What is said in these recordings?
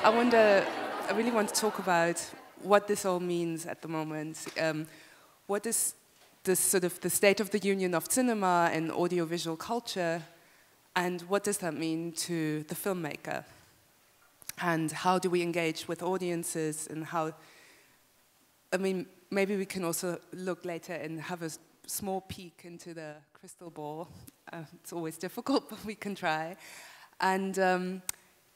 I wonder, I really want to talk about what this all means at the moment. What is this sort of the state of the union of cinema and audiovisual culture, and what does that mean to the filmmaker? And how do we engage with audiences, and how, I mean, maybe we can also look later and have a small peek into the crystal ball. It's always difficult, but we can try. And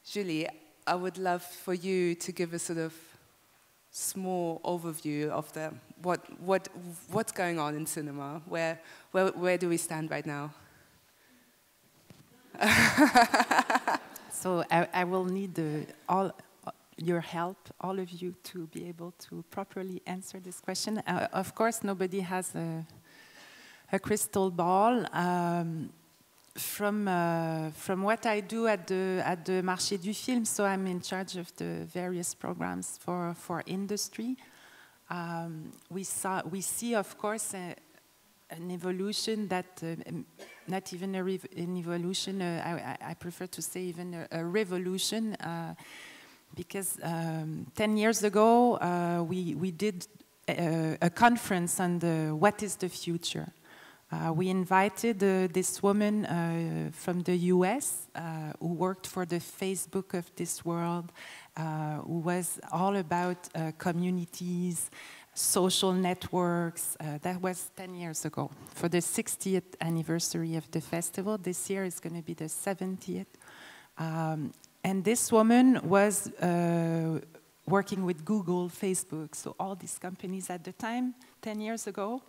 Julie, I would love for you to give a sort of small overview of the what's going on in cinema. Where do we stand right now? So I will need all your help, all of you, to be able to properly answer this question. Of course, nobody has a crystal ball. From what I do at the Marché du Film, so I'm in charge of the various programs for industry. We see, of course, an evolution that, not even an evolution, I prefer to say even a revolution, because 10 years ago we did a conference on what is the future. We invited this woman from the US who worked for the Facebook of this world, who was all about communities, social networks. That was 10 years ago. For the 60th anniversary of the festival, this year is going to be the 70th. And this woman was working with Google, Facebook, so all these companies at the time, 10 years ago.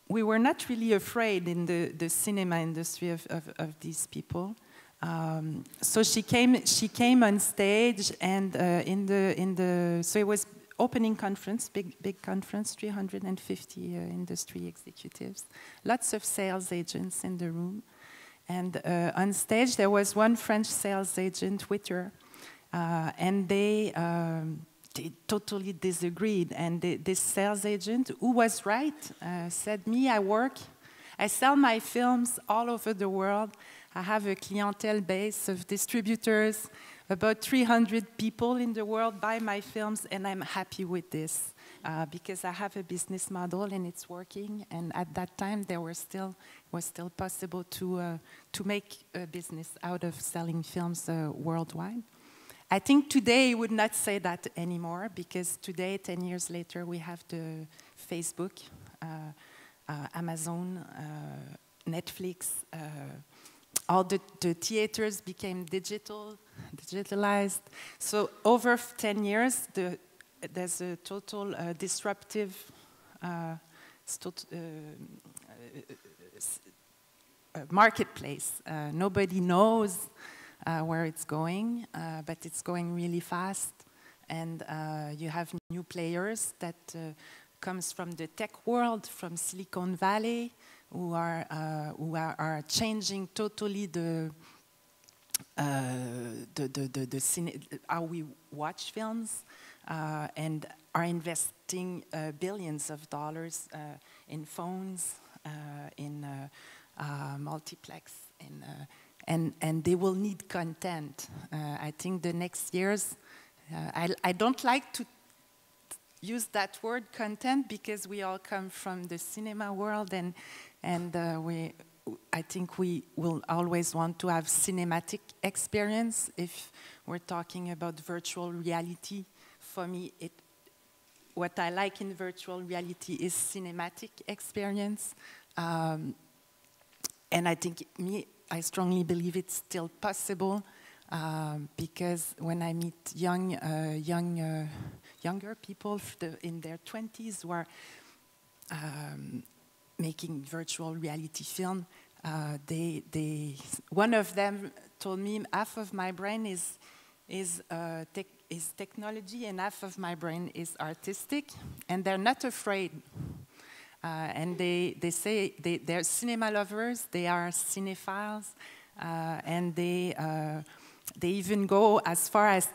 We were not really afraid in the cinema industry of these people. So she came on stage, and so it was opening conference, big conference, 350 industry executives, lots of sales agents in the room, and on stage there was one French sales agent with her, and they totally disagreed. And this sales agent, who was right, said, I sell my films all over the world. I have a clientele base of distributors. About 300 people in the world buy my films, and I'm happy with this because I have a business model and it's working. And at that time, it was still possible to make a business out of selling films worldwide. I think today you would not say that anymore, because today, 10 years later, we have the Facebook, Amazon, Netflix. All the theaters became digitalized. So over 10 years, there's a total disruptive marketplace. Nobody knows where it's going, but it's going really fast, and you have new players that comes from the tech world, from Silicon Valley, who are changing totally how we watch films, and are investing billions of dollars in phones, in multiplex, and they will need content. I think the next years, I don't like to use that word content, because we all come from the cinema world, and I think we will always want to have cinematic experience. If we're talking about virtual reality, for me, what I like in virtual reality is cinematic experience, and I think I strongly believe it's still possible, because when I meet younger people in their 20s who are making virtual reality film, one of them told me, half of my brain is technology and half of my brain is artistic, and they're not afraid. And they say they're cinema lovers, they are cinephiles, and they even go as far as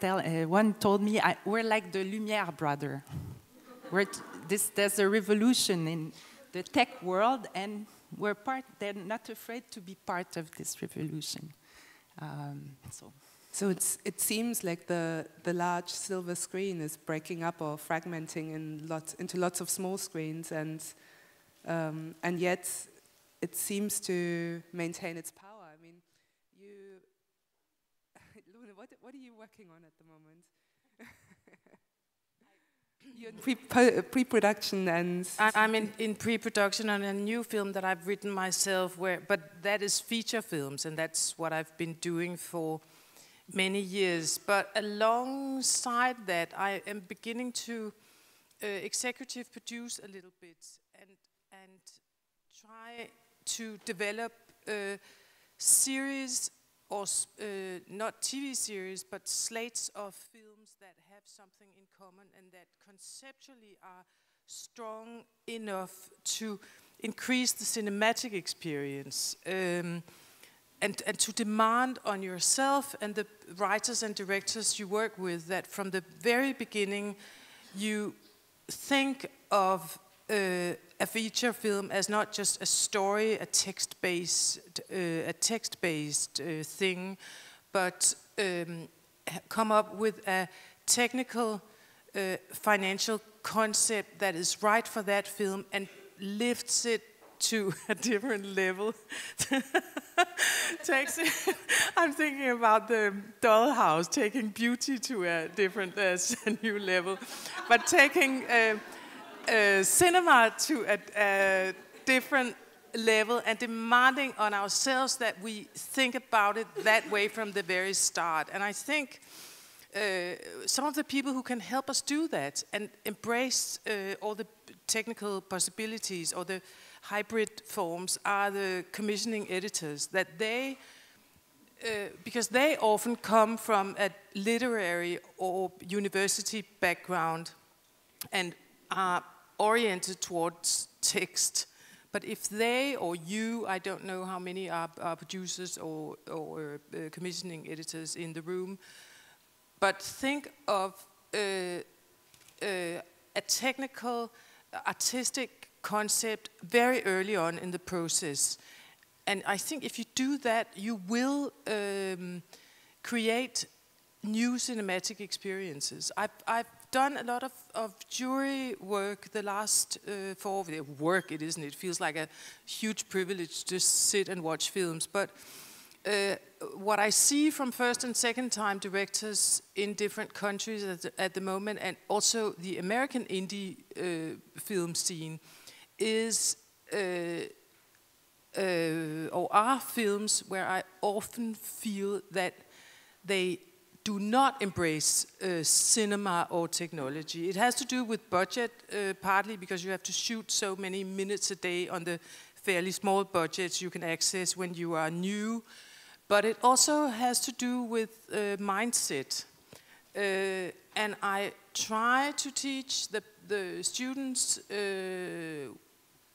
one told me, we're like the Lumière brother. There's a revolution in the tech world, and they're not afraid to be part of this revolution. So it seems like the large silver screen is breaking up or fragmenting into lots of small screens, and yet it seems to maintain its power. I mean, Luna, what are you working on at the moment? You're in pre-production, and I'm in pre-production on a new film that I've written myself, but that is feature films, and that's what I've been doing for many years. But alongside that, I am beginning to executive produce a little bit and try to develop a series, or not TV series, but slates of films that have something in common and that conceptually are strong enough to increase the cinematic experience, and to demand on yourself and the writers and directors you work with that from the very beginning you think of a feature film as not just a story, a text-based thing, but come up with a technical, financial concept that is right for that film and lifts it to a different level. I'm thinking about the dollhouse, taking beauty to a different, new level, but taking cinema to a different level and demanding on ourselves that we think about it that way from the very start. And I think some of the people who can help us do that and embrace all the technical possibilities or the hybrid forms are the commissioning editors, that they, because they often come from a literary or university background and are oriented towards text. But if they or you, I don't know how many are producers or commissioning editors in the room, but think of a technical, artistic concept very early on in the process. And I think if you do that, you will create new cinematic experiences. I've done a lot of jury work the last 4 work, it isn't. It feels like a huge privilege to just sit and watch films. But what I see from first and second time directors in different countries at the moment, and also the American indie film scene, is or are films where I often feel that they do not embrace cinema or technology. It has to do with budget, partly because you have to shoot so many minutes a day on the fairly small budgets you can access when you are new. But it also has to do with mindset. And I try to teach the students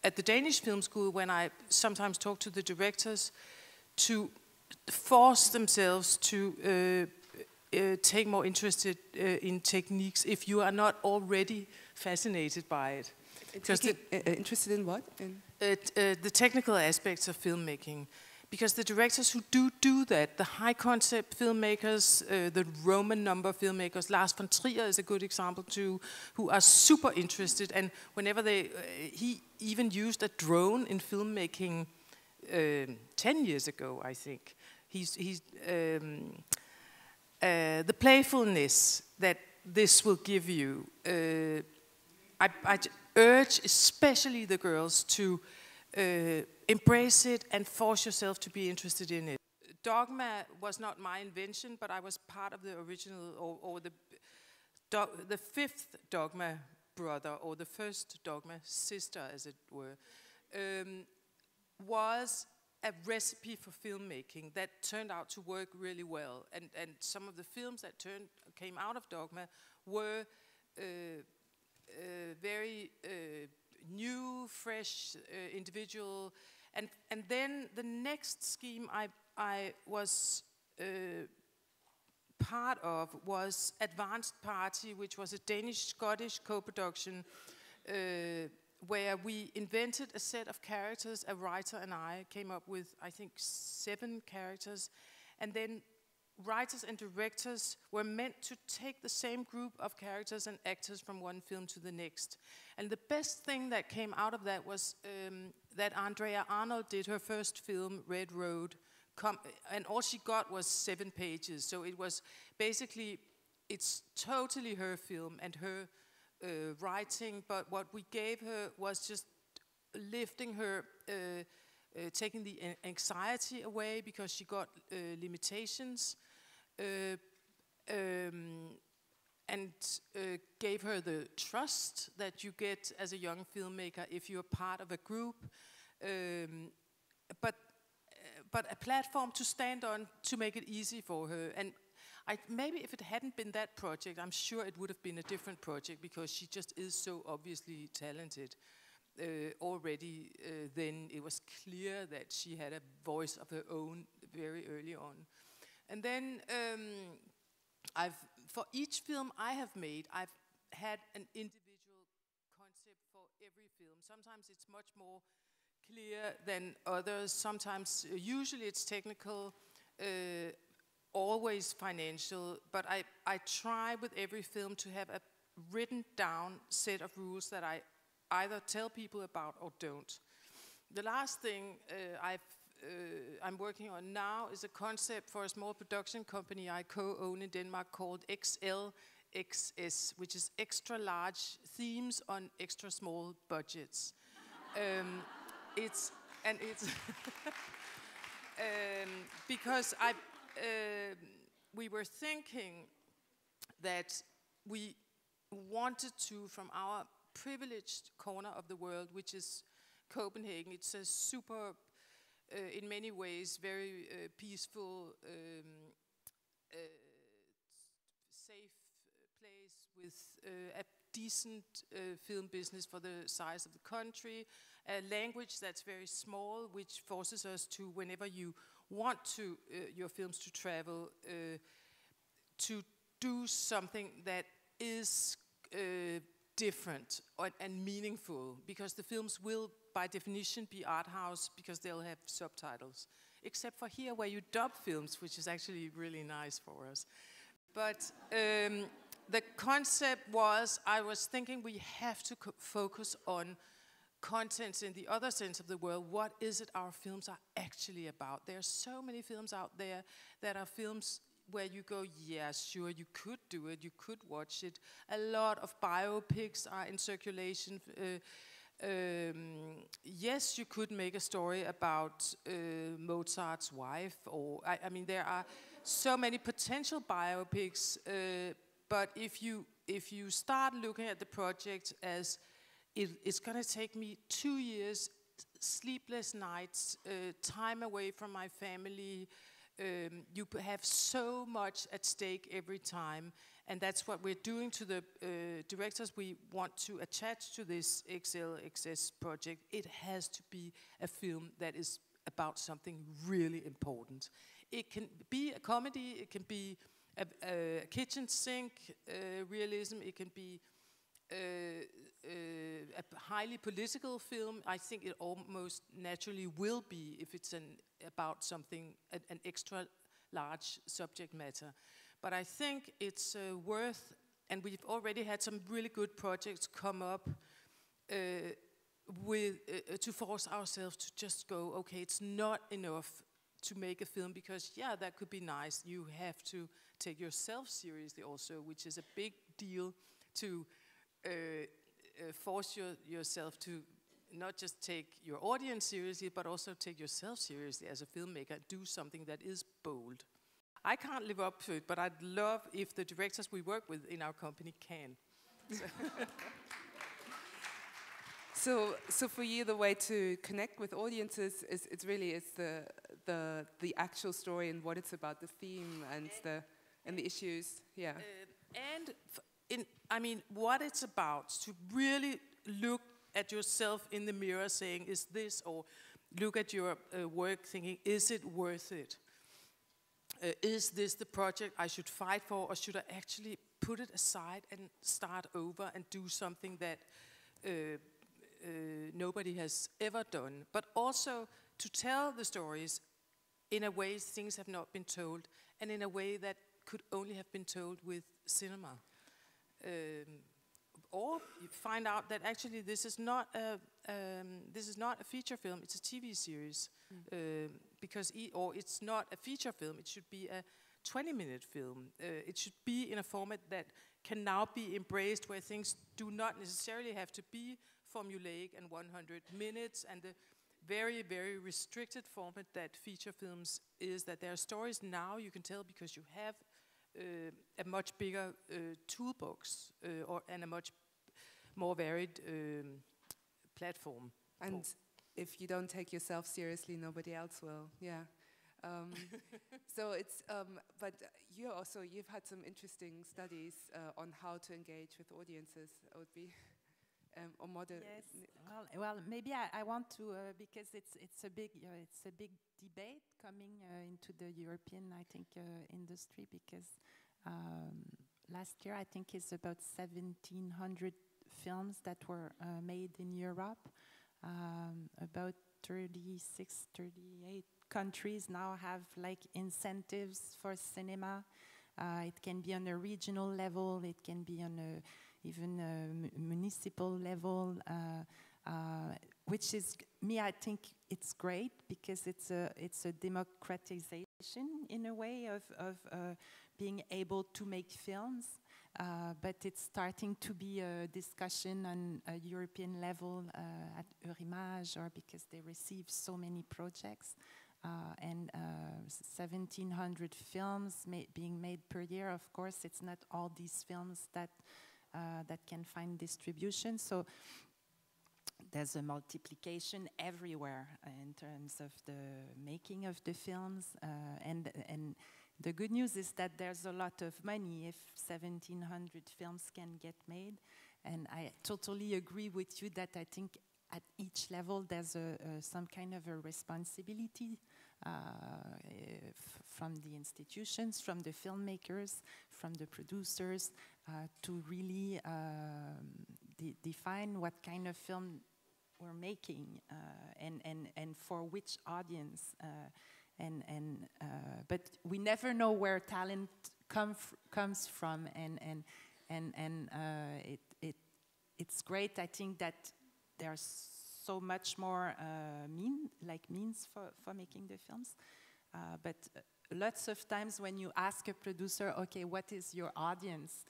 at the Danish Film School, when I sometimes talk to the directors, to force themselves to take more interest in techniques if you are not already fascinated by it. Interested in what? The technical aspects of filmmaking. Because the directors who do that, the high concept filmmakers, the Roman number filmmakers, Lars von Trier is a good example too, who are super interested. And whenever he even used a drone in filmmaking 10 years ago, I think. The playfulness that this will give you, I urge especially the girls to embrace it and force yourself to be interested in it. Dogma was not my invention, but I was part of the original, or the fifth Dogma brother, or the first Dogma sister, as it were, was a recipe for filmmaking that turned out to work really well. And some of the films that came out of Dogma were very new, fresh, individual. And then the next scheme I was part of was Advanced Party, which was a Danish-Scottish co-production where we invented a set of characters. A writer and I came up with, I think, 7 characters. And then writers and directors were meant to take the same group of characters and actors from one film to the next. And the best thing that came out of that was that Andrea Arnold did her first film, Red Road, and all she got was 7 pages. So it was basically, it's totally her film and her writing, but what we gave her was just lifting her, taking the anxiety away because she got limitations, and gave her the trust that you get as a young filmmaker if you're part of a group, but a platform to stand on to make it easy for her. And maybe if it hadn't been that project, I'm sure it would have been a different project because she just is so obviously talented. Already then it was clear that she had a voice of her own very early on. And then for each film I have made, I've had an individual concept for every film. Sometimes it's much more clear than others. Sometimes, usually it's technical, always financial, but I try with every film to have a written down set of rules that I either tell people about or don't. The last thing I'm working on now is a concept for a small production company I co-own in Denmark called XLXS, which is extra large themes on extra small budgets. It's because we were thinking that we wanted to, from our privileged corner of the world, which is Copenhagen. It's a super, in many ways, very peaceful, safe place with a decent film business for the size of the country, a language that's very small, which forces us to, whenever you want to your films to travel, to do something that is different and meaningful, because the films will, by definition, be art house because they'll have subtitles. Except for here, where you dub films, which is actually really nice for us. But the concept was, I was thinking we have to focus on contents in the other sense of the word. What is it our films are actually about? There are so many films out there that are films where you go, yeah, sure, you could do it, you could watch it. A lot of biopics are in circulation. Yes, you could make a story about Mozart's wife, or I mean, there are so many potential biopics. But if you start looking at the project as it's going to take me 2 years, sleepless nights, time away from my family. You have so much at stake every time, and that's what we're doing to the directors we want to attach to this XLXS project. It has to be a film that is about something really important. It can be a comedy, it can be a kitchen sink realism, it can be a highly political film. I think it almost naturally will be if it's about something, an extra large subject matter. But I think it's worth, and we've already had some really good projects come up to force ourselves to just go, okay, it's not enough to make a film because, yeah, that could be nice. You have to take yourself seriously also, which is a big deal to force yourself to not just take your audience seriously, but also take yourself seriously as a filmmaker. Do something that is bold. I can't live up to it, but I'd love if the directors we work with in our company can. So for you, the way to connect with audiences is the actual story and what it's about, the theme and the issues. Yeah. I mean, what it's about, to really look at yourself in the mirror saying, is this, or look at your work thinking, is it worth it? Is this the project I should fight for, or should I actually put it aside and start over and do something that nobody has ever done? But also to tell the stories in a way things have not been told, and in a way that could only have been told with cinema. Or you find out that actually this is not a feature film; it's a TV series, or it's not a feature film; it should be a 20-minute film. It should be in a format that can now be embraced, where things do not necessarily have to be formulaic and 100 minutes, and the very, very restricted format that feature films is, that there are stories now you can tell because you have a much bigger toolbox and a much more varied platform. And if you don't take yourself seriously, nobody else will. Yeah. So it's, but you've had some interesting studies on how to engage with audiences. It would be, or model. Yes. Well, maybe I want to because it's a big debate coming into the European, I think, industry, because last year I think it's about 1,700 films that were made in Europe. About 36, 38 countries now have like incentives for cinema. It can be on a regional level, it can be on even a municipal level, which is, I think it's great because it's a democratization in a way of being able to make films, but it's starting to be a discussion on a European level at Eurimage, or because they receive so many projects. And 1,700 films being made per year. Of course, it's not all these films that can find distribution. So there's a multiplication everywhere in terms of the making of the films. And the good news is that there's a lot of money if 1,700 films can get made. And I totally agree with you that I think at each level, there's some kind of a responsibility from the institutions, from the filmmakers, from the producers, to really define what kind of film we're making and for which audience. But we never know where talent comes from, and it's great. I think that there's so much more means for making the films. But lots of times when you ask a producer, okay, what is your audience?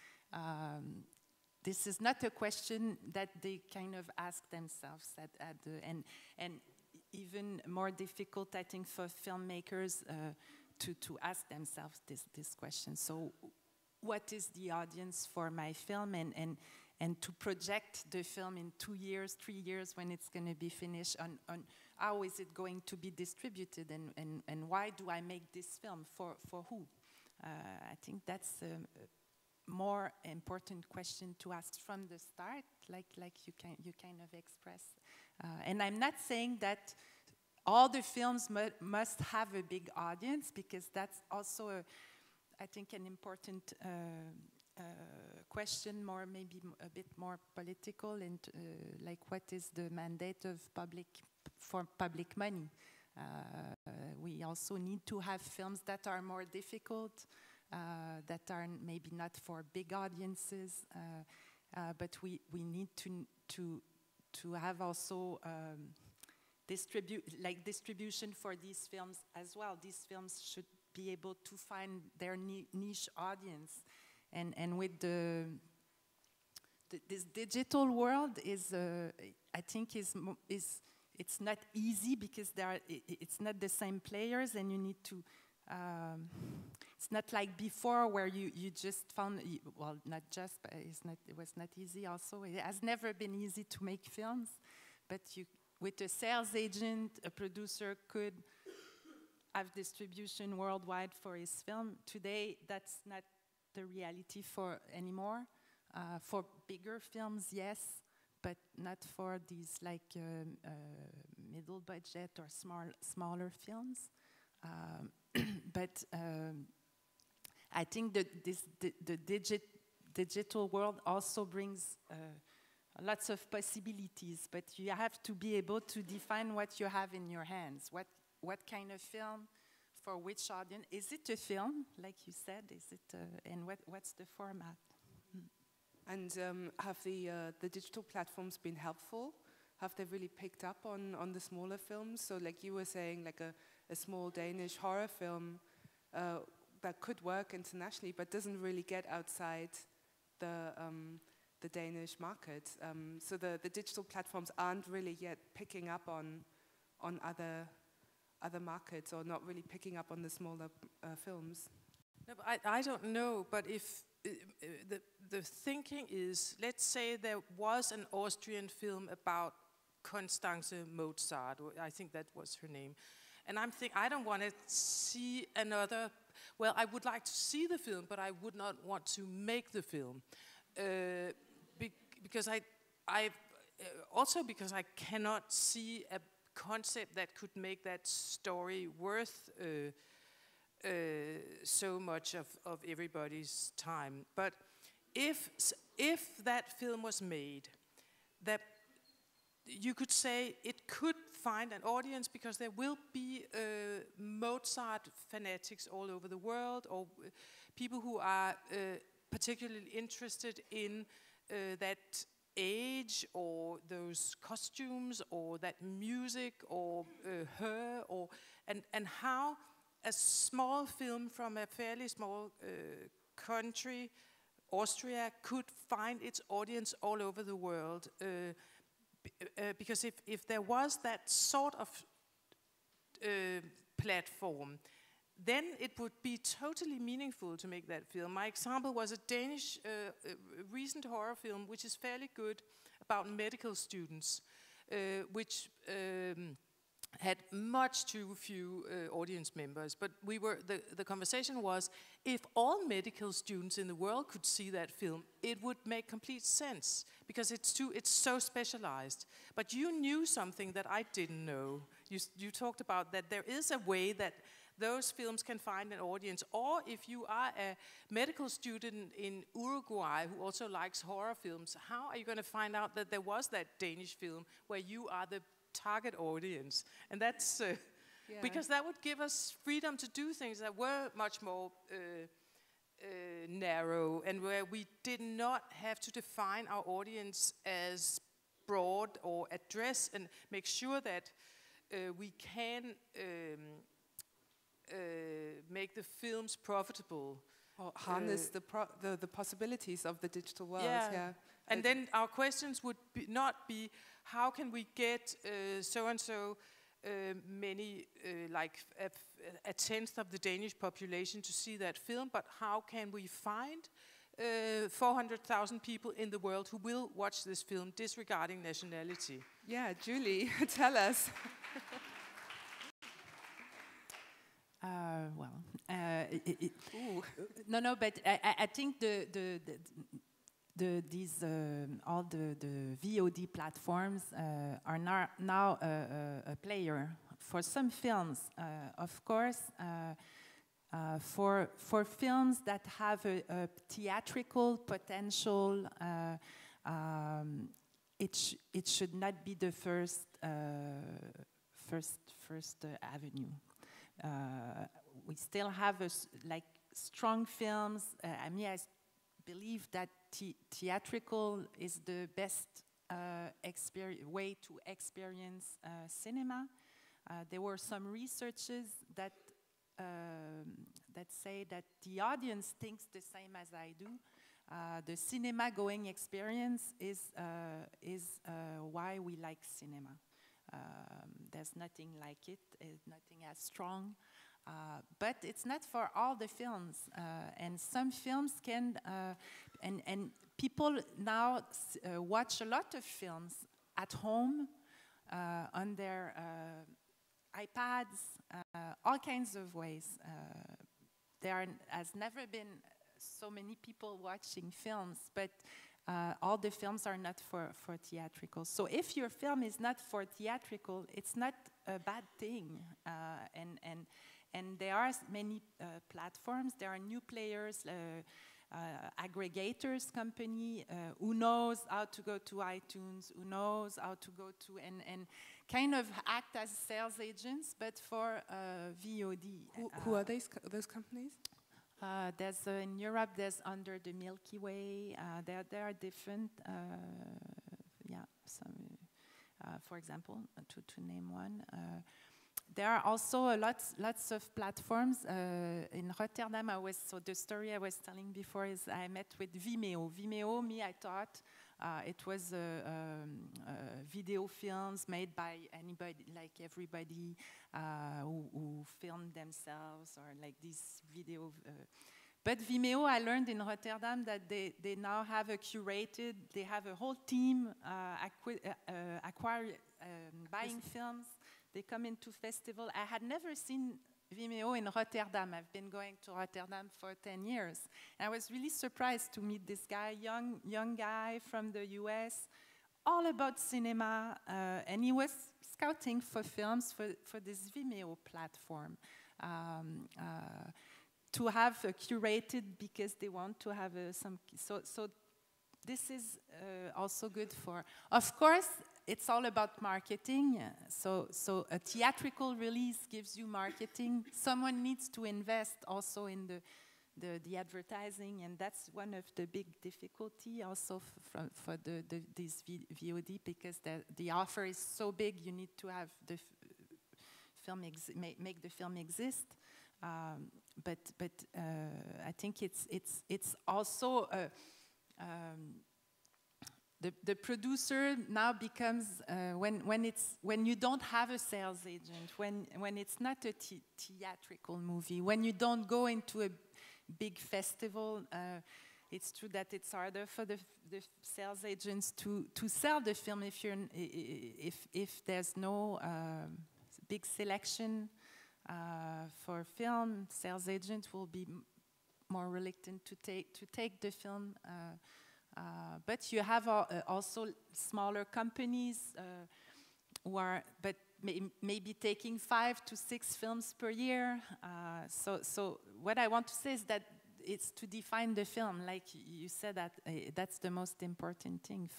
This is not a question that they kind of ask themselves and even more difficult, I think, for filmmakers to ask themselves this question. So what is the audience for my film, and to project the film in 2 years, 3 years when it's going to be finished, on how is it going to be distributed, and why do I make this film, for who? I think that's a more important question to ask from the start, like you kind of express. And I'm not saying that all the films must have a big audience, because that's also I think an important question, maybe a bit more political, and like what is the mandate of public money? We also need to have films that are more difficult, that are maybe not for big audiences, but we need to have also distribution for these films as well. These films should be able to find their niche audience, and with this digital world is I think it's not easy, because it's not the same players, and you need to it's not like before where you just found, well, not just, but it was not easy also. It has never been easy to make films, but with a sales agent, a producer could have distribution worldwide for his film. Today, that's not the reality anymore. For bigger films, yes, but not for these like middle budget or smaller films. But I think that the digital world also brings lots of possibilities, but you have to be able to define what you have in your hands. What kind of film, for which audience? Is it a film, like you said? Is it, and what's the format? And have the digital platforms been helpful? Have they really picked up on the smaller films? So like you were saying, like a small Danish horror film that could work internationally, but doesn't really get outside the Danish market. So the digital platforms aren't really yet picking up on other markets, or not really picking up on the smaller films. No, but I don't know, but if the thinking is, let's say there was an Austrian film about Constanze Mozart, I think that was her name, and I don't want to see another. Well, I would like to see the film, but I would not want to make the film, because because I cannot see a concept that could make that story worth so much of everybody's time. But if that film was made, that you could say it could find an audience, because there will be Mozart fanatics all over the world, or people who are particularly interested in that age, or those costumes, or that music, or her, and how a small film from a fairly small country, Austria, could find its audience all over the world. Because if there was that sort of platform, then it would be totally meaningful to make that film. My example was a Danish recent horror film, which is fairly good, about medical students, which had much too few audience members. But the conversation was, if all medical students in the world could see that film, it would make complete sense, because it's so specialized. But you knew something that I didn't know. You talked about that there is a way that those films can find an audience. Or if you are a medical student in Uruguay who also likes horror films, how are you going to find out that there was that Danish film where you are the target audience? And that's because that would give us freedom to do things that were much more narrow, and where we did not have to define our audience as broad, or address and make sure that we can make the films profitable. Or harness the possibilities of the digital world. Yeah. And then our questions would not be, how can we get so and so many, like a tenth of the Danish population to see that film, but how can we find 400,000 people in the world who will watch this film, disregarding nationality? Yeah, Julie, tell us. No, but I think these all the VOD platforms are now a player for some films. Of course, for films that have a theatrical potential, it should not be the first avenue. We still have strong films. I believe that theatrical is the best way to experience cinema. There were some researches that say that the audience thinks the same as I do. The cinema-going experience is why we like cinema. There's nothing like it, nothing as strong. But it's not for all the films. And some films can, and people now watch a lot of films at home, on their iPads, all kinds of ways. There has never been so many people watching films, but all the films are not for theatrical. So if your film is not for theatrical, it's not a bad thing. And there are many platforms. There are new players, aggregators company who knows how to go to iTunes, who knows how to go to and kind of act as sales agents, but for VOD. Who are those companies? There's in Europe. There's Under the Milky Way. There are different. Some. For example, to name one. There are also lots of platforms. In Rotterdam, so the story I was telling before is I met with Vimeo. Vimeo, I thought it was video films made by anybody, like everybody who filmed themselves or like these video. But Vimeo, I learned in Rotterdam that they now have they have a whole team buying films. They come into festival. I had never seen Vimeo in Rotterdam. I've been going to Rotterdam for 10 years. And I was really surprised to meet this guy, young guy from the US, all about cinema. And he was scouting for films for this Vimeo platform. To have curated because they want to have some. So this is also good for. Of course, it's all about marketing. So a theatrical release gives you marketing. Someone needs to invest also in the advertising, and that's one of the big difficulty also for these VOD, because the offer is so big. You need to have the film make the film exist. But I think it's also the producer now becomes when you don't have a sales agent, when it's not a theatrical movie, when you don't go into a big festival. It's true that it's harder for the sales agents to sell the film if there's no big selection. For film, sales agents will be more reluctant to take the film, but you have also smaller companies who are maybe taking 5 to 6 films per year. So what I want to say is that it's to define the film, like you said, that that's the most important thing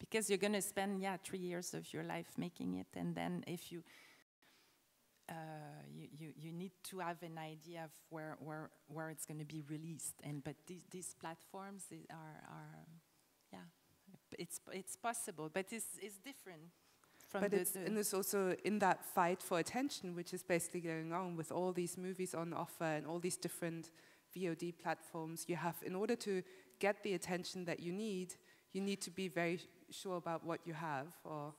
because you're going to spend 3 years of your life making it, and then if you need to have an idea of where it's going to be released, but these platforms are it's possible, but it's different. And it's also in that fight for attention, which is basically going on with all these movies on offer and all these different VOD platforms. You have, in order to get the attention that you need to be very sure about what you have, or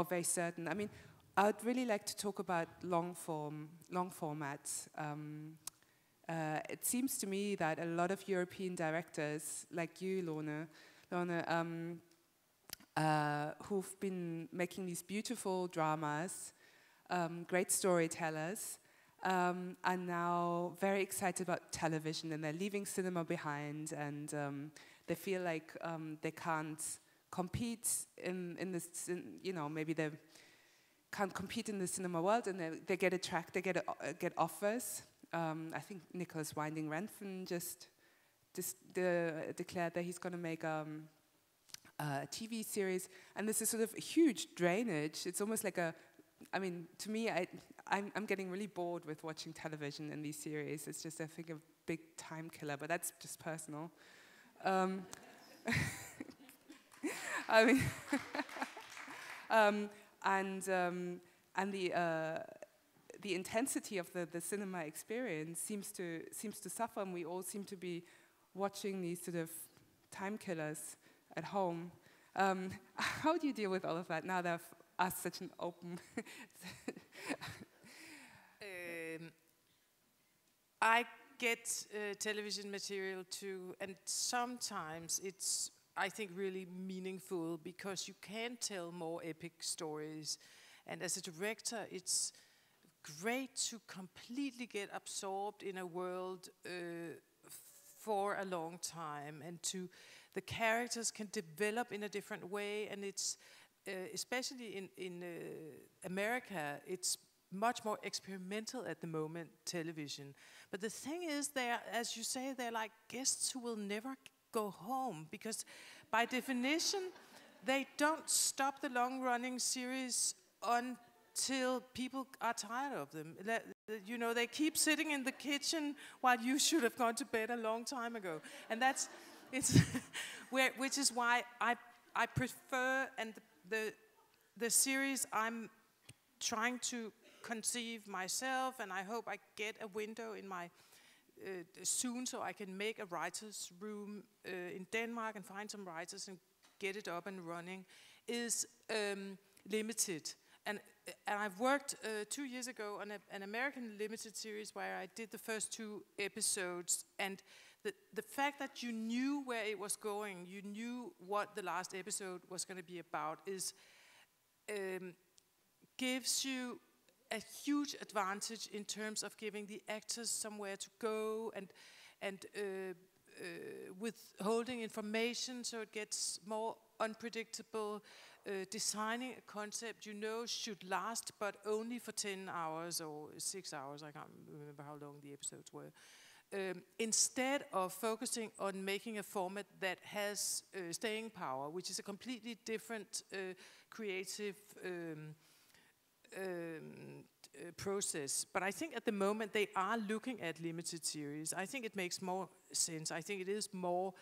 very certain. I mean, I would really like to talk about long formats. It seems to me that a lot of European directors, like you, Lone, who've been making these beautiful dramas, great storytellers, are now very excited about television, and they're leaving cinema behind, and they feel like they can't compete in this, maybe they can't compete in the cinema world, and they get attracted, get offers. I think Nicholas Winding Refn just declared that he's going to make a TV series, and this is sort of a huge drainage. It's almost like to me, I'm getting really bored with watching television in these series. It's just, I think, a big time killer, but that's just personal. And the intensity of the cinema experience seems to suffer, and we all seem to be watching these sort of time killers at home. How do you deal with all of that now that I've asked such an open? I get television material too, and sometimes it's, I think, really meaningful because you can tell more epic stories. And as a director, it's great to completely get absorbed in a world for a long time, and the characters can develop in a different way, and it's especially in America, it's much more experimental at the moment, television. But the thing is, as you say, they're like guests who will never go home, because by definition, they don't stop the long-running series until people are tired of them. You know, they keep sitting in the kitchen while you should have gone to bed a long time ago. And which is why I prefer, and the series I'm trying to conceive myself, and I hope I get a window in my soon so I can make a writer's room in Denmark and find some writers and get it up and running, is limited. And I've worked 2 years ago on an American limited series where I did the first 2 episodes, and the fact that you knew where it was going, you knew what the last episode was going to be about, is gives you a huge advantage in terms of giving the actors somewhere to go and withholding information so it gets more unpredictable, designing a concept you know should last but only for 10 hours or 6 hours, I can't remember how long the episodes were, instead of focusing on making a format that has staying power, which is a completely different creative process. But I think at the moment they are looking at limited series. I think it makes more sense. I think it is more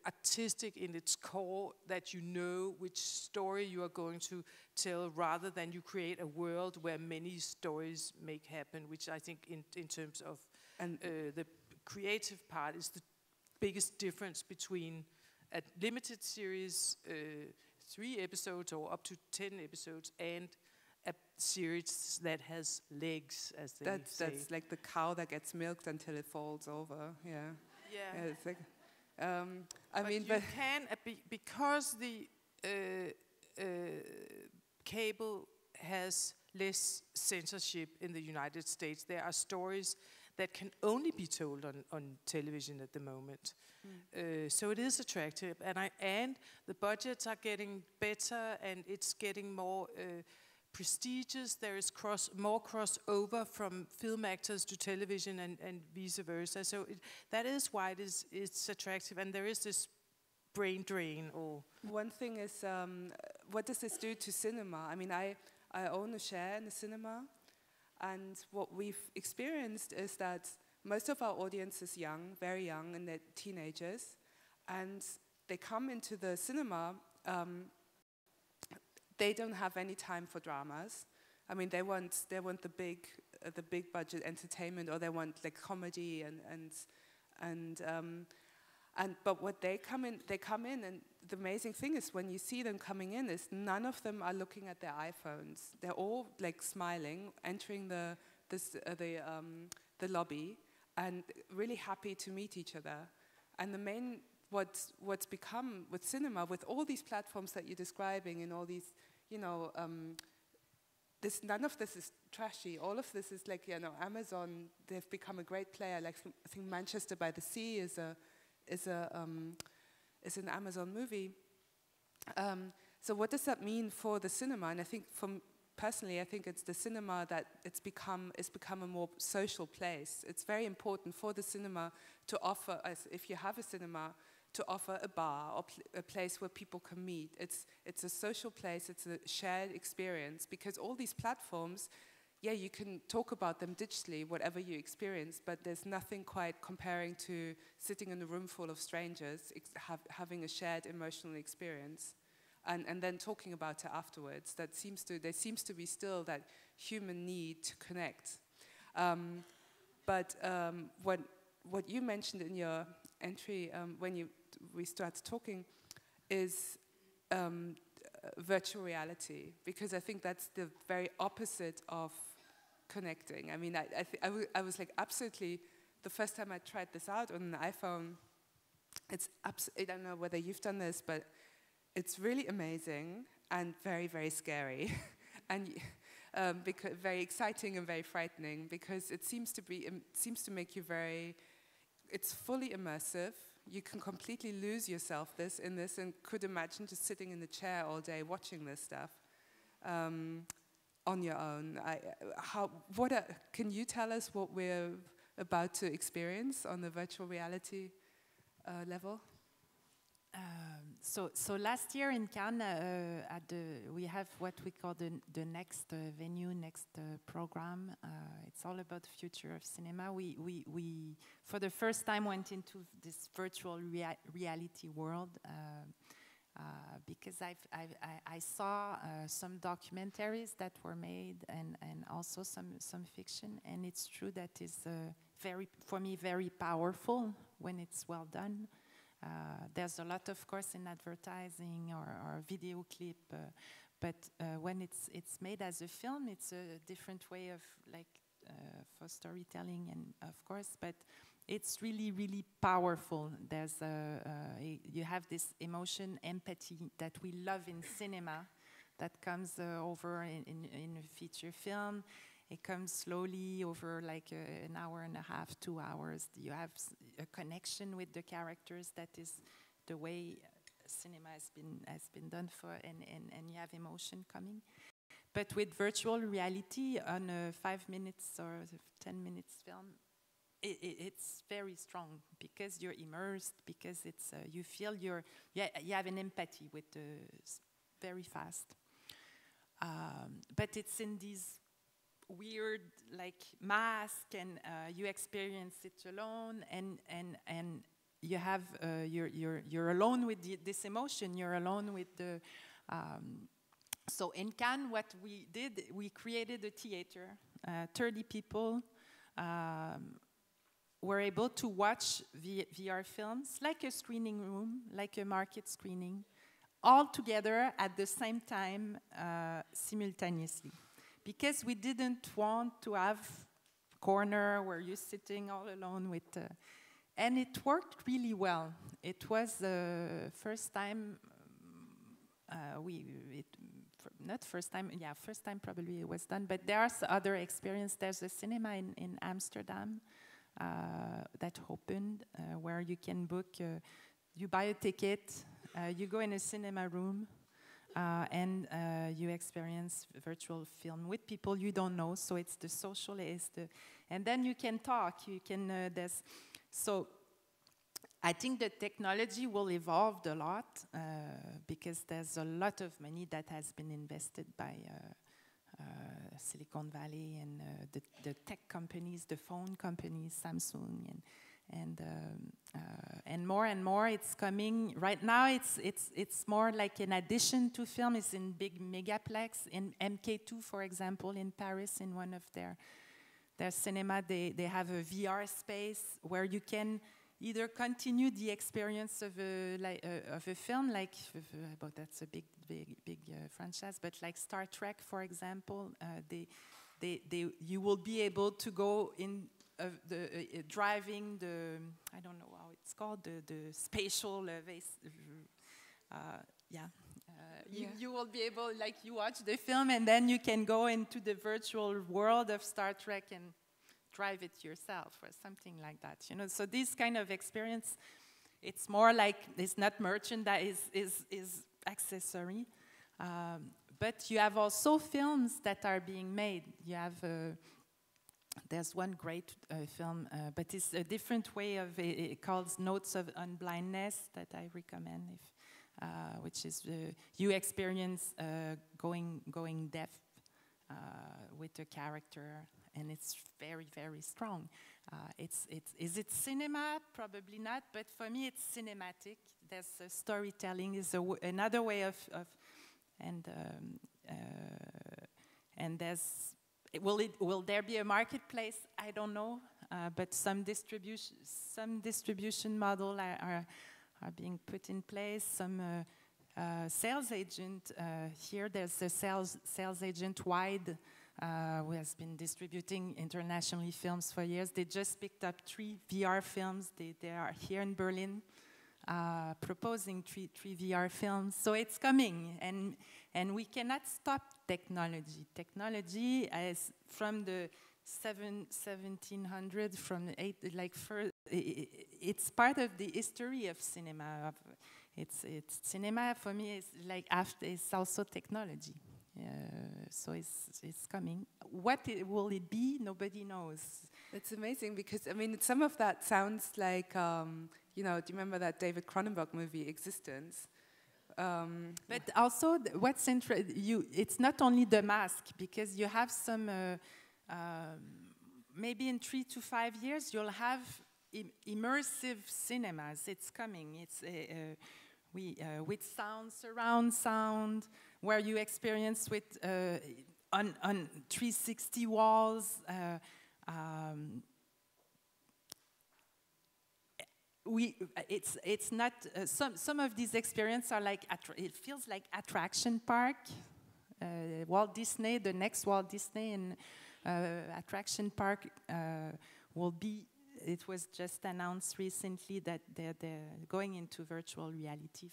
artistic in its core, that you know which story you are going to tell, rather than you create a world where many stories make happen, which I think in terms of the creative part is the biggest difference between a limited series, 3 episodes or up to 10 episodes, and a series that has legs, as they say. That's like the cow that gets milked until it falls over. Yeah. Yeah. It's like, because the cable has less censorship in the United States, there are stories that can only be told on television at the moment. So it is attractive, and the budgets are getting better, and it's getting more prestigious. There is more crossover from film actors to television and vice versa. So that is why it's attractive, and there is this brain drain. One thing is, what does this do to cinema? I mean, I own a share in the cinema, and what we've experienced is that most of our audience is young, very young, and they're teenagers, and they come into the cinema. They don't have any time for dramas. I mean, they want the big budget entertainment, or they want like comedy but what they come in, and the amazing thing is when you see them coming in, is none of them are looking at their iPhones. They're all like smiling, entering the lobby, and really happy to meet each other. And what's become with cinema, with all these platforms that you're describing, and all these, none of this is trashy. All of this is like, Amazon. They've become a great player. Like, I think Manchester by the Sea is an Amazon movie. So what does that mean for the cinema? And I think, personally, I think it's the cinema that it's become a more social place. It's very important for the cinema to offer, if you have a cinema, to offer a bar or a place where people can meet. It's a social place. It's a shared experience, because all these platforms, yeah, you can talk about them digitally, whatever you experience, but there's nothing quite comparing to sitting in a room full of strangers, having a shared emotional experience, and then talking about it afterwards. There seems to be still that human need to connect. But what you mentioned in your entry when we started talking is virtual reality, because I think that's the very opposite of connecting. I mean, I was like, absolutely, the first time I tried this out on an iPhone, I don't know whether you've done this, but it's really amazing and very, very scary, and because very exciting and very frightening, because it seems to make you it's fully immersive. You can completely lose yourself in this, and could imagine just sitting in the chair all day watching this stuff on your own. Can you tell us what we're about to experience on the virtual reality level? So last year in Cannes, we have what we call the next venue, next program. It's all about the future of cinema. We for the first time went into this virtual reality world because I saw some documentaries that were made and also some fiction, and it's true that is for me very powerful when it's well done. There's a lot, of course, in advertising or video clip, but when it's made as a film, it's a different way of for storytelling, and of course, but it's really, really powerful. There's you have this emotion, empathy that we love in cinema, that comes over in a feature film. It comes slowly over like an hour and a half, 2 hours. You have a connection with the characters. That is the way cinema has been done for, and you have emotion coming. But with virtual reality on a 5 minutes or 10 minutes film, it's very strong because you're immersed, because it's you feel you have an empathy with very fast. But it's in these weird like mask, and you experience it alone, and you have you're alone with this emotion. You're alone with the. So in Cannes, what we did, we created a theater. 30 people were able to watch VR films, like a screening room, like a market screening, all together at the same time, simultaneously. Because we didn't want to have a corner where you're sitting all alone with... and it worked really well. It was the first time... not first time, yeah, first time probably it was done, but there's other experience. There's a cinema in Amsterdam that opened where you can book, you buy a ticket, you go in a cinema room, and you experience virtual film with people you don't know. So it's the social, and then you can talk. You can so I think the technology will evolve a lot because there's a lot of money that has been invested by Silicon Valley and the tech companies, the phone companies, Samsung, and more it's coming. Right now it's more like an addition to film. It's in big megaplex. In MK2, for example, in Paris, in one of their cinema, they have a VR space where you can either continue the experience of a film, like, but that's a big franchise, but like Star Trek, for example, you will be able to go in driving the, I don't know how it's called, the spatial you will be able, like, you watch the film and then you can go into the virtual world of Star Trek and drive it yourself or something like that, you know. So this kind of experience, it's more like, it's not merchandise, is accessory. But you have also films that are being made. You have, there's one great film, but it's a different way of it called Notes on Blindness that I recommend, which is you experience going deaf with a character. And it's very, very strong. Is it cinema? Probably not. But for me, it's cinematic. There's storytelling is another way of and there's will there be a marketplace? I don't know. But some distribution model are being put in place. Some sales agent here. There's a sales agent wide. Who has been distributing internationally films for years. They just picked up 3 VR films. They are here in Berlin proposing 3 VR films. So it's coming, and we cannot stop technology. Technology is from the 1700s, from the it's part of the history of cinema. It's cinema for me is like after it's also technology. So it's coming. Will it be? Nobody knows. It's amazing because, I mean, some of that sounds like, you know, do you remember that David Cronenberg movie, Existence? But also, what's interesting, it's not only the mask, because you have some, maybe in 3 to 5 years, you'll have immersive cinemas. It's coming. It's with sound, surround sound, where you experience with on 360 walls. It's not some of these experiences are like it feels like attraction park. Walt Disney, the next Walt Disney and attraction park will be. It was just announced recently that they're going into virtual reality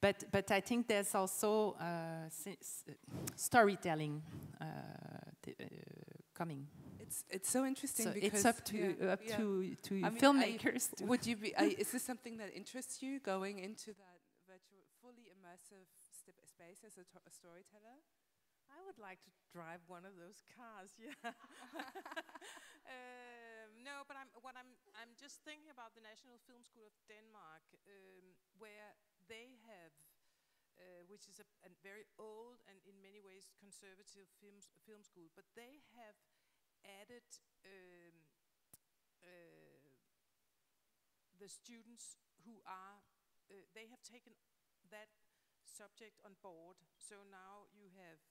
but I think there's also storytelling coming. It's so interesting, so because it's up to filmmakers. Would you be? Is this something that interests you, going into that virtual, fully immersive space as a storyteller? I would like to drive one of those cars. Yeah. No, but I'm just thinking about the National Film School of Denmark, where they have, which is a very old and in many ways conservative film school, but they have added the students who are, they have taken that subject on board. So now you have,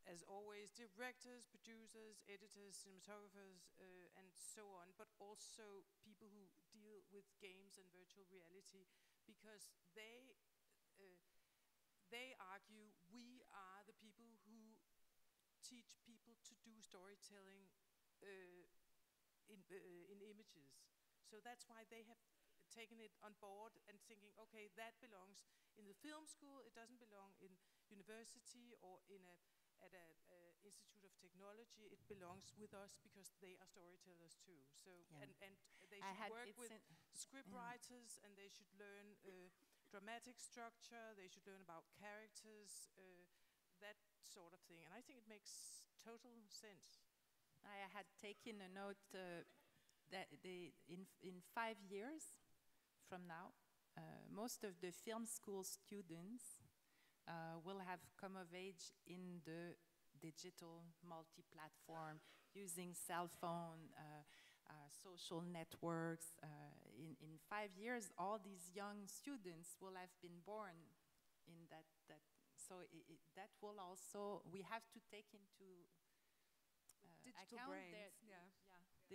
as always, directors, producers, editors, cinematographers, and so on, but also people who deal with games and virtual reality, because they argue we are the people who teach people to do storytelling in images. So that's why they have taken it on board and thinking, okay, that belongs in the film school, it doesn't belong in university or at an Institute of Technology. It belongs with us because they are storytellers too. So and they should work with script writers, and they should learn dramatic structure. They should learn about characters, that sort of thing. And I think it makes total sense. I had taken a note that in 5 years from now, most of the film school students will have come of age in the digital multi-platform, using cell phone, social networks. In 5 years, all these young students will have been born in that. So that will also, we have to take into digital account brains. I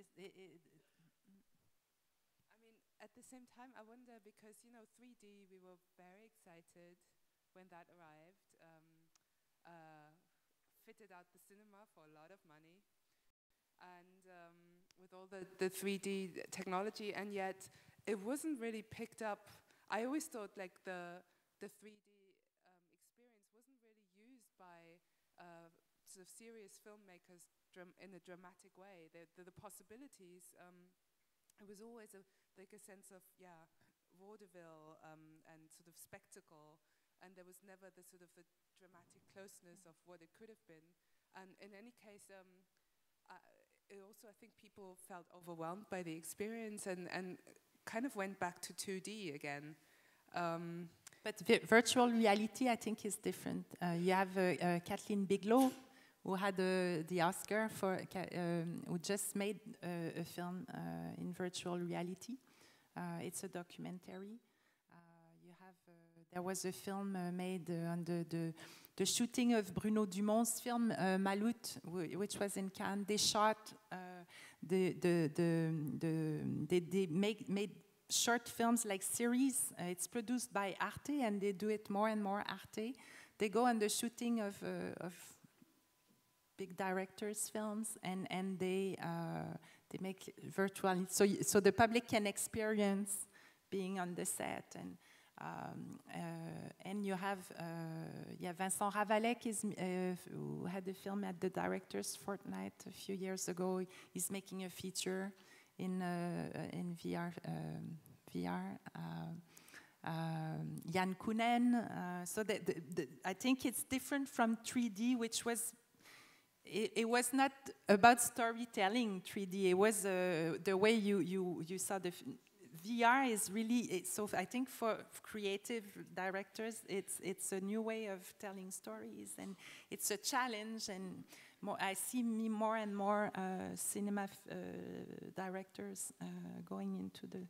mean, at the same time, I wonder, because 3D, we were very excited when that arrived, fitted out the cinema for a lot of money, and with all the 3D technology, and yet it wasn't really picked up. I always thought like the 3D experience wasn't really used by sort of serious filmmakers in a dramatic way. The possibilities, it was always like a sense of vaudeville and sort of spectacle, and there was never the sort of the dramatic closeness of what it could have been. And in any case, it also, I think people felt overwhelmed by the experience and kind of went back to 2D again. But virtual reality, I think, is different. You have Kathleen Bigelow, who had the Oscar for, who just made a film in virtual reality. It's a documentary. You have, there was a film made on the shooting of Bruno Dumont's film Maloute, which was in Cannes. They shot, they made short films like series. It's produced by Arte, and they do it more and more. Arte. They go on the shooting of big directors' films, and they make virtual, so the public can experience being on the set, and you have Vincent Ravalek who had a film at the Directors Fortnight a few years ago. He's making a feature in VR. Jan Kunen. So I think it's different from 3D, which was. It was not about storytelling. 3D. It was the way you saw the VR is really, so I think for creative directors, it's a new way of telling stories, and it's a challenge, and I see more and more cinema directors going into the,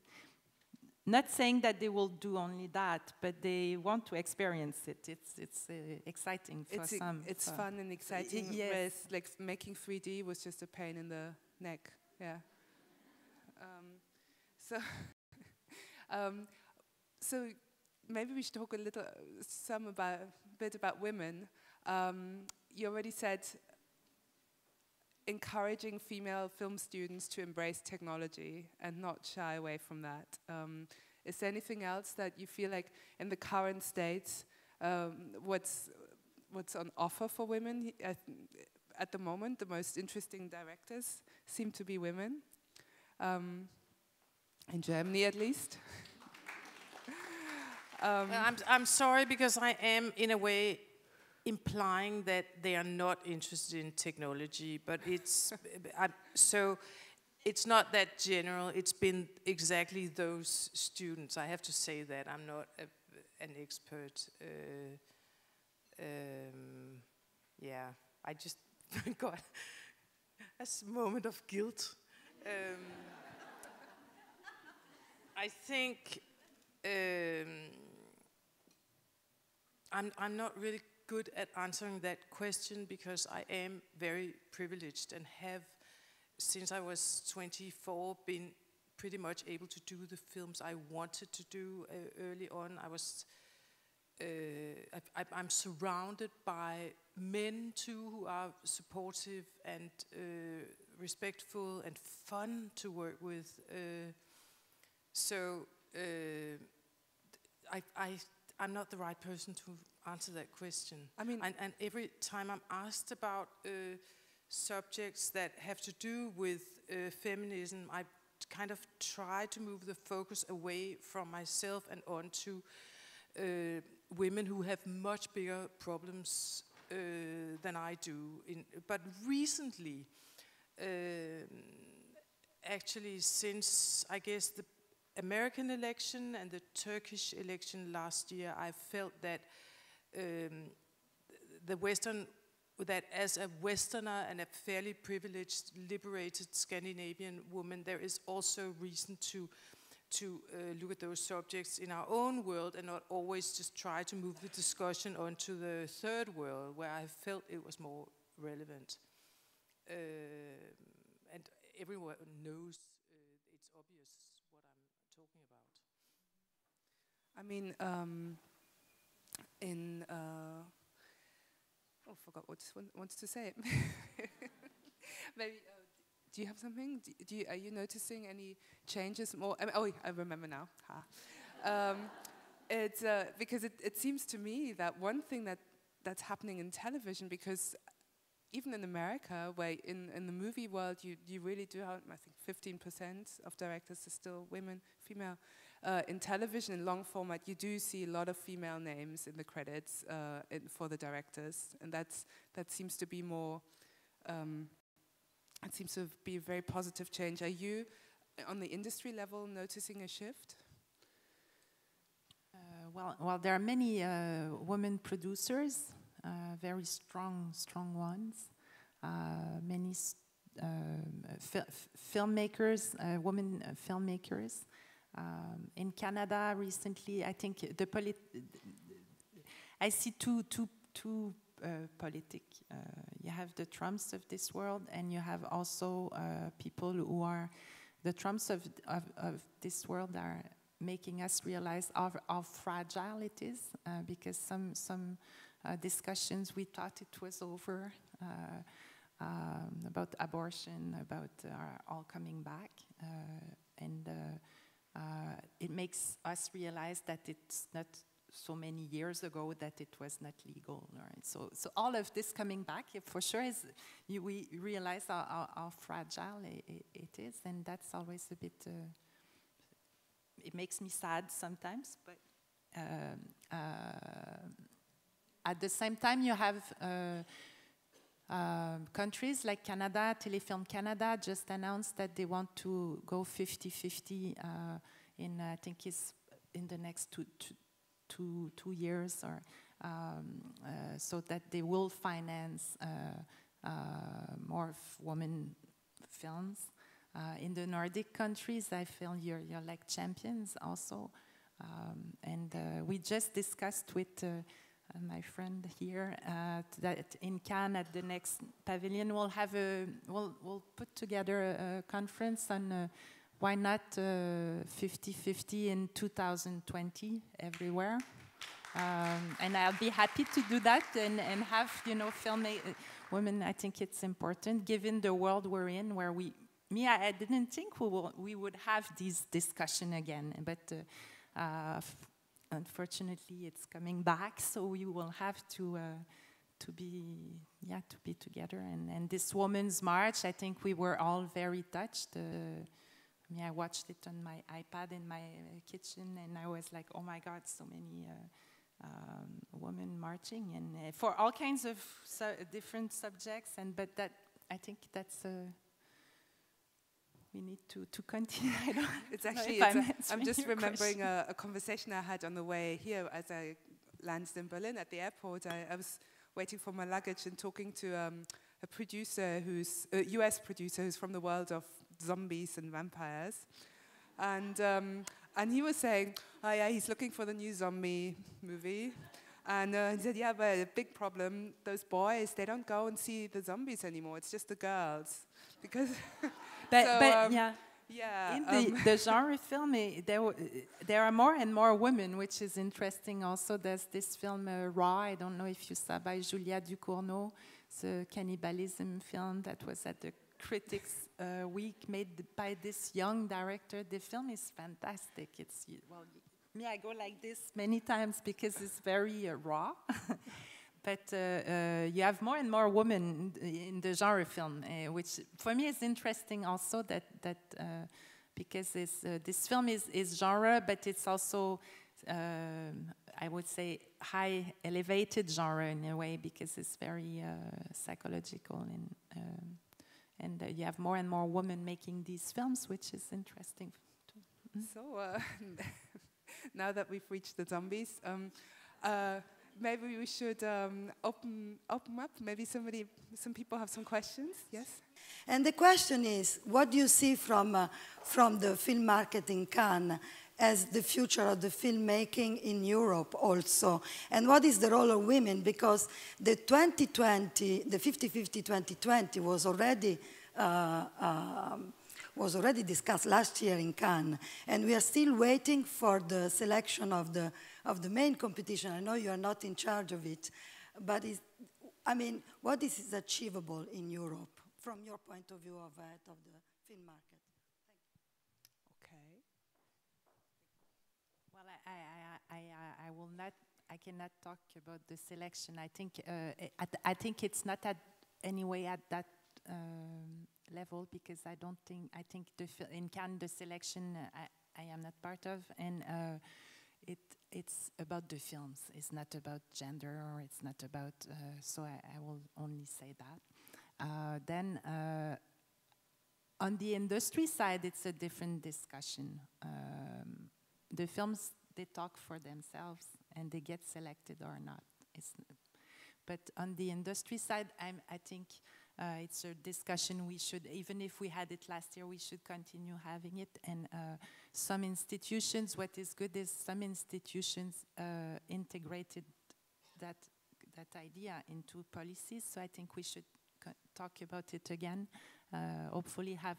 not saying that they will do only that, but they want to experience it. It's exciting for some. It's fun and exciting. Yes. Whereas, like, making 3D was just a pain in the neck. Yeah. So maybe we should talk a bit about women. You already said encouraging female film students to embrace technology and not shy away from that. Is there anything else that you feel like in the current state, what's on offer for women? At the moment, the most interesting directors seem to be women, in Germany at least. I'm sorry, because I am, in a way, implying that they are not interested in technology, but it's so it's not that general. It's been exactly those students. I have to say that I'm not an expert. Yeah, I just got a moment of guilt. I think I'm not really good at answering that question, because I am very privileged and have, since I was 24, been pretty much able to do the films I wanted to do early on. I'm surrounded by men too who are supportive and respectful and fun to work with. I'm not the right person to answer that question. I mean, and every time I'm asked about subjects that have to do with feminism, I kind of try to move the focus away from myself and onto women who have much bigger problems than I do. But recently, actually, since I guess the American election and the Turkish election last year, I felt that that as a Westerner and a fairly privileged, liberated Scandinavian woman, there is also reason to look at those subjects in our own world and not always just try to move the discussion onto the third world, where I felt it was more relevant. And everyone knows it's obvious what I'm talking about. I mean, I forgot what I wanted to say. Maybe, do you have something? Are you noticing any changes more? I remember now. It's because it seems to me that one thing that's happening in television, because even in America, where in the movie world, you really do have, I think 15% of directors are still female. In television, in long format, you do see a lot of female names in the credits for the directors, and that seems to be more. It seems to be a very positive change. Are you, on the industry level, noticing a shift? Well, there are many women producers. Very strong ones. Many filmmakers, women filmmakers. In Canada recently, I think I see two politics. You have the Trumps of this world, and you have also people who are the Trumps of this world are making us realize how fragile it is, because some discussions we thought it was over about abortion, are all coming back, and it makes us realize that it's not so many years ago that it was not legal. Right? So all of this coming back, for sure, we realize how fragile it is, and that's always a bit. It makes me sad sometimes, but at the same time, you have countries like Canada. Telefilm Canada just announced that they want to go 50-50 I think it's in the next two years, or so that they will finance more women films. In the Nordic countries, I feel you're like champions also. And we just discussed with my friend here that in Cannes at the next pavilion we'll put together a conference on why not 50-50 in 2020 everywhere. And I'll be happy to do that and have, you know, women. I think it's important given the world we're in, where I didn't think we would have this discussion again, but unfortunately it's coming back, so we will have to be together. And this Women's March, I think we were all very touched. I watched it on my iPad in my kitchen, and I was like, oh my God, so many women marching, and for all kinds of different subjects. But that, I think that's we need to continue. It's actually, I'm just remembering a conversation I had on the way here as I landed in Berlin at the airport. I was waiting for my luggage and talking to a producer a US producer who's from the world of zombies and vampires. And he was saying, oh yeah, he's looking for the new zombie movie. And he said, yeah, but a big problem, those boys, they don't go and see the zombies anymore. It's just the girls. Because yeah, in the genre film, there are more and more women, which is interesting also. There's this film, Raw, I don't know if you saw, by Julia Ducournau. It's a cannibalism film that was at the Critics Week, made by this young director. The film is fantastic. I go like this many times because it's very raw. But you have more and more women in the genre film, which for me is interesting also because this film is genre, but it's also, I would say, high elevated genre in a way, because it's very psychological, and you have more and more women making these films, which is interesting too. So now that we've reached the zombies, maybe we should open up. Maybe some people have some questions. Yes. And the question is, what do you see from the film market in Cannes as the future of the filmmaking in Europe also? And what is the role of women? Because the 2020, the 50-50 2020 was already discussed last year in Cannes, and we are still waiting for the selection of the main competition. I know you are not in charge of it, but what is achievable in Europe from your point of view of the film market? Thank you. Okay. Well, I will not. I cannot talk about the selection. I think it's not anyway at that level, because I think in Cannes the selection I am not part of, and it's about the films. It's not about gender, or it's not about. So I will only say that. Then on the industry side, it's a different discussion. The films, they talk for themselves, and they get selected or not. But on the industry side, I think it's a discussion we should, even if we had it last year, we should continue having it. And some institutions, what is good is some institutions integrated that idea into policies. So I think we should talk about it again. Hopefully have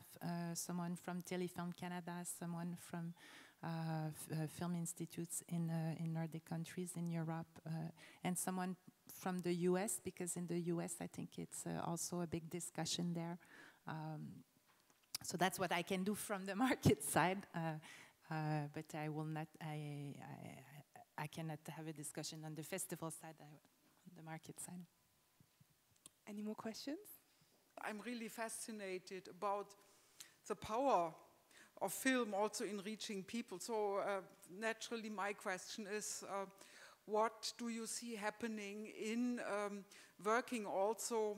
someone from Telefilm Canada, someone from film institutes in Nordic countries, in Europe, and someone from the US, because in the US I think it's also a big discussion there. So that's what I can do from the market side, but I will not. I cannot have a discussion on the festival side, on the market side. Any more questions? I'm really fascinated about the power of film also in reaching people. So naturally my question is, what do you see happening in working also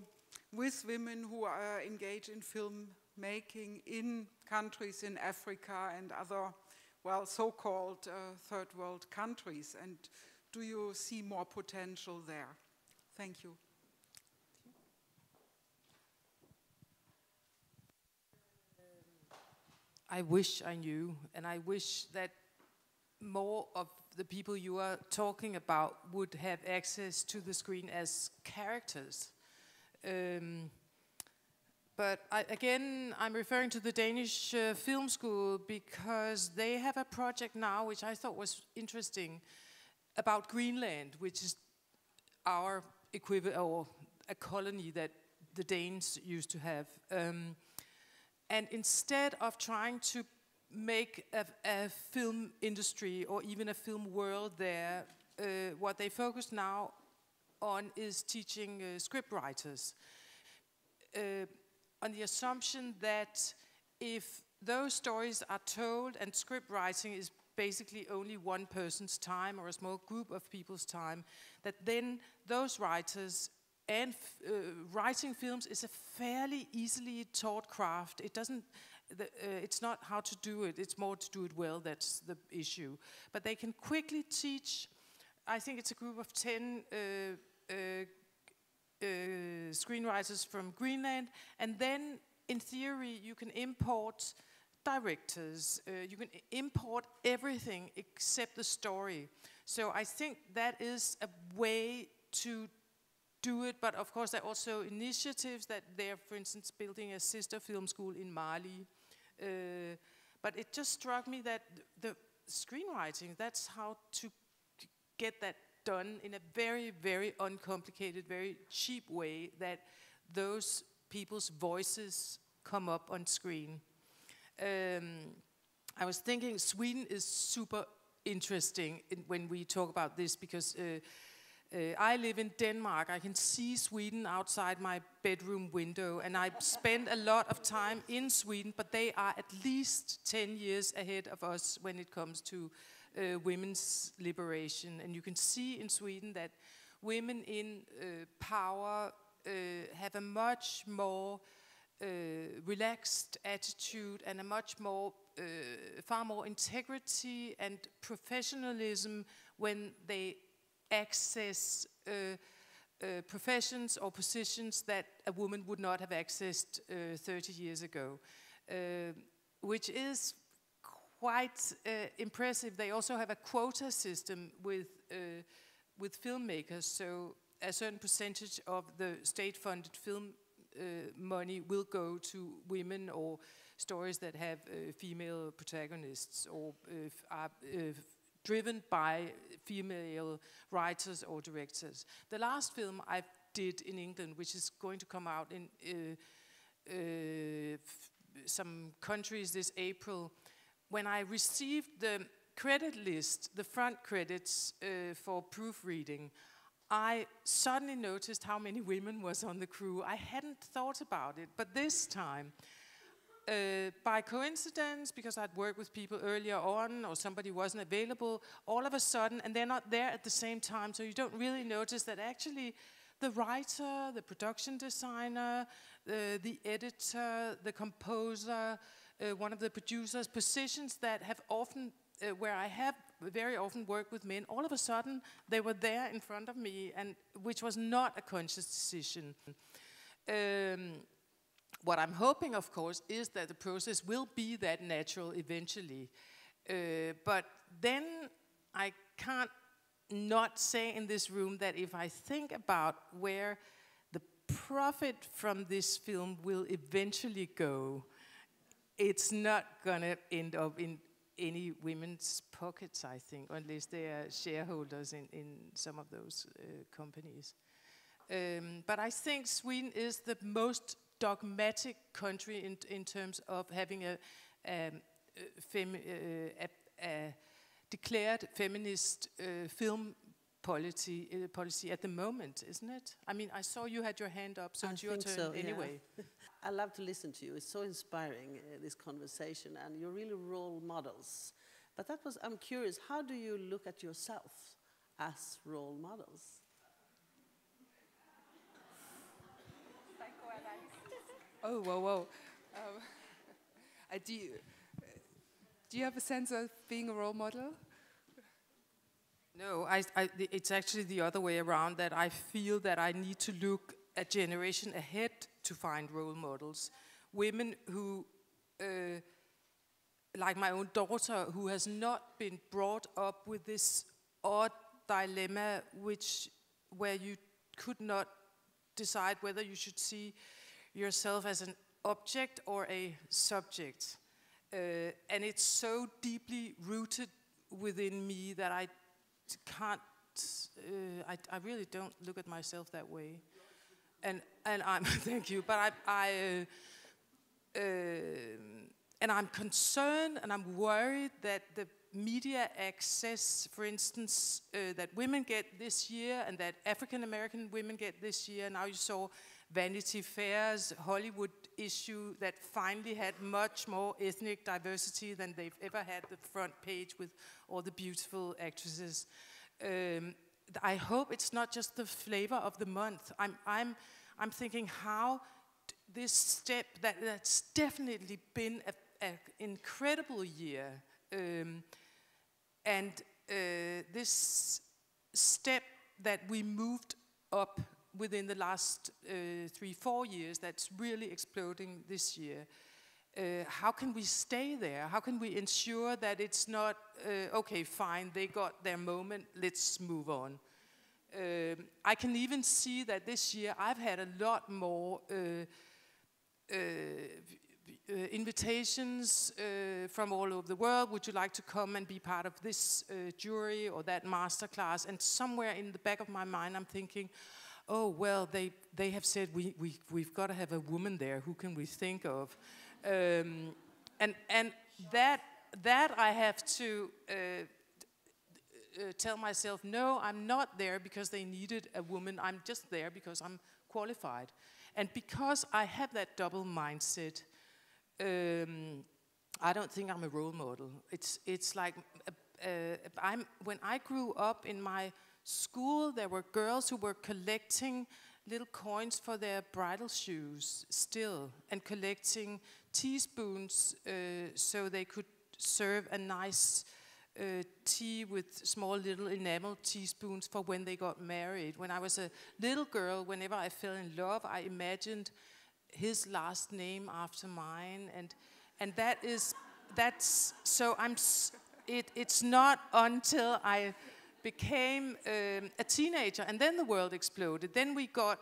with women who are engaged in filmmaking in countries in Africa and other well, so-called third world countries? And do you see more potential there? Thank you. I wish I knew, and I wish that more of the people you are talking about would have access to the screen as characters. But again, I'm referring to the Danish Film School because they have a project now which I thought was interesting about Greenland, which is our equivalent, or a colony that the Danes used to have. And instead of trying to make a film industry or even a film world there, what they focus now on is teaching script writers. On the assumption that if those stories are told and script writing is basically only one person's time or a small group of people's time, that then those writers and writing films is a fairly easily taught craft. It doesn't, it's not how to do it, it's more to do it well, that's the issue. But they can quickly teach, I think it's a group of 10 screenwriters from Greenland, and then in theory you can import directors, you can import everything except the story. So I think that is a way to do it, but of course there are also initiatives that they're, for instance, building a sister film school in Mali. But it just struck me that the screenwriting, that's how to get that done in a very, very uncomplicated, very cheap way, that those people's voices come up on screen. I was thinking Sweden is super interesting when we talk about this, because I live in Denmark. I can see Sweden outside my bedroom window, and I spend a lot of time in Sweden, but they are at least 10 years ahead of us when it comes to women's liberation. And you can see in Sweden that women in power have a much more relaxed attitude and a much more, far more integrity and professionalism when they access professions or positions that a woman would not have accessed 30 years ago, which is quite impressive. They also have a quota system with filmmakers, so a certain percentage of the state-funded film money will go to women or stories that have female protagonists or are driven by female writers or directors. The last film I did in England, which is going to come out in some countries this April, when I received the credit list, the front credits for proofreading, I suddenly noticed how many women was on the crew. I hadn't thought about it, but this time, by coincidence, because I'd worked with people earlier on or somebody wasn't available, all of a sudden, and they're not there at the same time, so you don't really notice that actually the writer, the production designer, the editor, the composer, one of the producers, positions that have often, where I have very often worked with men, all of a sudden they were there in front of me, and which was not a conscious decision. What I'm hoping, of course, is that the process will be that natural eventually. But then I can't not say in this room that if I think about where the profit from this film will eventually go, it's not going to end up in any women's pockets, I think, unless they are shareholders in some of those companies. But I think Sweden is the most dogmatic country in terms of having a declared feminist film policy at the moment, isn't it? I mean, I saw you had your hand up, so it's your turn so, anyway. Yeah. I love to listen to you. It's so inspiring, this conversation, and you're really role models. But that was, I'm curious, how do you look at yourself as role models? Oh, whoa, whoa. I do. Do you have a sense of being a role model? No, it's actually the other way around, that I feel that I need to look a generation ahead to find role models. Women who, like my own daughter, who has not been brought up with this odd dilemma where you could not decide whether you should see yourself as an object or a subject. And it's so deeply rooted within me that I can't, I really don't look at myself that way. And I'm, thank you, but and I'm concerned and I'm worried that the media access, for instance, that women get this year and that African American women get this year. Now you saw Vanity Fair's Hollywood issue that finally had much more ethnic diversity than they've ever had, the front page with all the beautiful actresses. I hope it's not just the flavor of the month. I'm thinking how this step, that's definitely been an incredible year. And this step that we moved up within the last 3-4 years, that's really exploding this year. How can we stay there? How can we ensure that it's not, okay, fine, they got their moment, let's move on. I can even see that this year I've had a lot more invitations from all over the world. Would you like to come and be part of this jury or that masterclass? And somewhere in the back of my mind I'm thinking, oh, well, they have said we've got to have a woman there. Who can we think of? And that I have to tell myself, no, I'm not there because they needed a woman. I'm just there because I'm qualified. And because I have that double mindset, I don't think I'm a role model. It's like, when I grew up in my school, there were girls who were collecting little coins for their bridal shoes still, and collecting teaspoons so they could serve a nice tea with small little enamel teaspoons for when they got married. When I was a little girl, whenever I fell in love, I imagined his last name after mine, and that's so it's not until I became a teenager, and then the world exploded. Then we got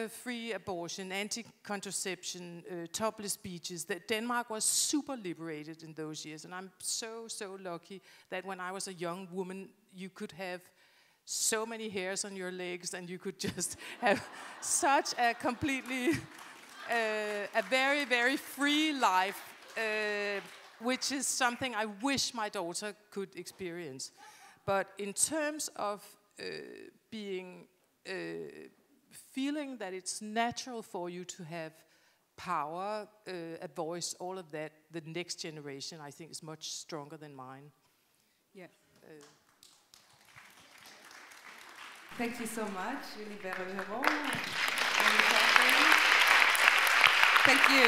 free abortion, anti-contraception, topless beaches. That Denmark was super liberated in those years, and I'm so lucky that when I was a young woman, you could have so many hairs on your legs, and you could just have such a completely, a very free life, which is something I wish my daughter could experience. But in terms of being, feeling that it's natural for you to have power, a voice, all of that, the next generation, I think, is much stronger than mine. Yeah. Thank you so much, Julie Bergeron. Thank you.